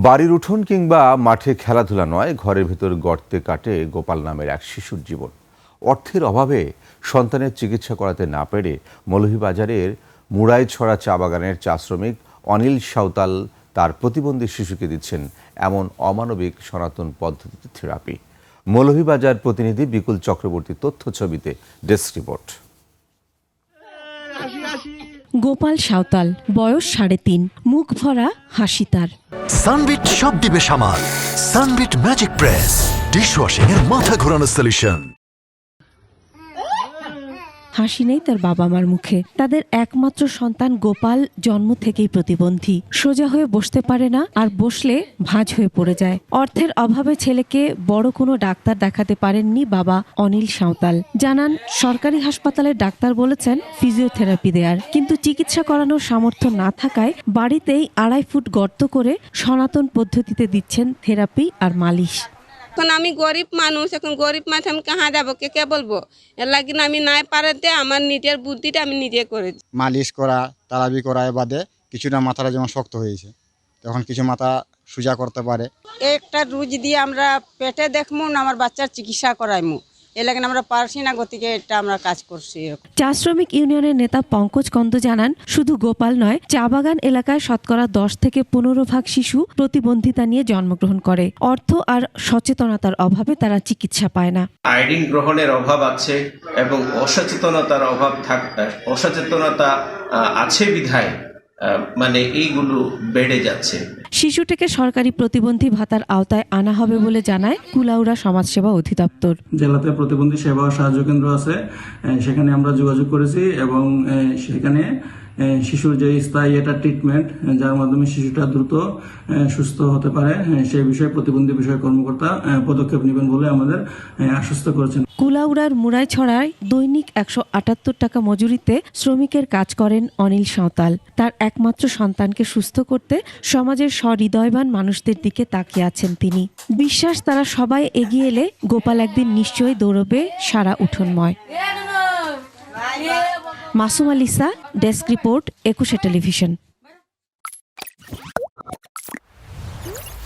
বাড়ির উঠোন কিংবা মাঠে খেলাধুলা নয়, ঘরের ভেতর গর্তে কাটে গোপাল নামের এক শিশুর জীবন। অর্থের অভাবে সন্তানের চিকিৎসা করাতে না পেরে মৌলভীবাজারের মুড়াইছড়া চা বাগানের চা শ্রমিক অনিল সাঁওতাল তার প্রতিবন্ধী শিশুকে দিচ্ছেন এমন অমানবিক সনাতন পদ্ধতিতে থেরাপি। মৌলভীবাজার প্রতিনিধি বিকুল চক্রবর্তী তথ্য ছবিতে ডেস্ক রিপোর্ট। গোপাল সাঁওতাল, বয়স ৩.৫, মুখ ভরা হাসি তার। সানবিট সব দিবে সামাল। সানবিট ম্যাজিক প্রেস ডিশওয়াশিং এর মাথা ঘোরানো সলিউশন। হাসি নেই তার বাবা মার মুখে। তাদের একমাত্র সন্তান গোপাল জন্ম থেকেই প্রতিবন্ধী, সোজা হয়ে বসতে পারে না, আর বসলে ভাঁজ হয়ে পড়ে যায়। অর্থের অভাবে ছেলেকে বড় কোনো ডাক্তার দেখাতে পারেননি বাবা অনিল সাঁওতাল। জানান, সরকারি হাসপাতালের ডাক্তার বলেছেন ফিজিওথেরাপি দেয়ার, কিন্তু চিকিৎসা করানোর সামর্থ্য না থাকায় বাড়িতেই ২.৫ ফুট গর্ত করে সনাতন পদ্ধতিতে দিচ্ছেন থেরাপি আর মালিশ। এখন আমি গরিব মানুষ, এখন গরিব মানুষ আমি কাহা যাবো, কে বলবো? এর লাগে আমি নাই পারাতে আমার নিজের বুদ্ধিটা আমি নিজে করেছি। মালিশ করা, তারাবি করা বাদে কিছুটা মাথাটা যেমন শক্ত হয়েছে, তখন কিছু মাথা সোজা করতে পারে। একটা রুজ দিয়ে আমরা পেটে দেখবো না, আমার বাচ্চার চিকিৎসা করাইমু, এর লাগে আমরা পারছি না গতিকে এটা আমরা কাজ করছি। চা শ্রমিক ইউনিয়নের নেতা পঙ্কজ কন্দ জানান, শুধু গোপাল নয়, চা বাগান এলাকায় শতকরা ১০ থেকে ১৫% শিশু প্রতিবন্ধিতা নিয়ে জন্মগ্রহণ করে। অর্থ আর সচেতনতার অভাবে তারা চিকিৎসা পায় না। আয়োডিন গ্রহণের অভাব আছে এবং অসচেতনতা আছে বিধায় মানে এইগুলো বেড়ে যাচ্ছে। শিশুটিকে সরকারি প্রতিবন্ধী ভাতার আওতায় আনা হবে বলে জানায় কুলাউড়া সমাজসেবা অধিদপ্তর। জেলাতে প্রতিবন্ধী সেবা ও সাহায্য কেন্দ্র আছে, সেখানে আমরা যোগাযোগ করেছি এবং সেখানে শিশুর যে স্থায়ী এটা ট্রিটমেন্ট, যার মাধ্যমে শিশুটা দ্রুত সুস্থ হতে পারে, সেই বিষয়ে প্রতিবন্ধী বিষয় কর্মকর্তা পদক্ষেপ নেবেন বলে আমাদের আশ্বস্ত করেছেন। কুলাউড়ার মুড়াইছড়ায় দৈনিক ১৭৮ টাকা মজুরিতে শ্রমিকের কাজ করেন অনিল সাঁওতাল। তার একমাত্র সন্তানকে সুস্থ করতে সমাজের সহৃদয়বান মানুষদের দিকে তাকিয়ে আছেন তিনি। বিশ্বাস, তারা সবাই এগিয়ে এলে গোপাল একদিন নিশ্চয়ই দৌড়বে সারা উঠোনময়। Masum আলিসা, desk report, ২১ television.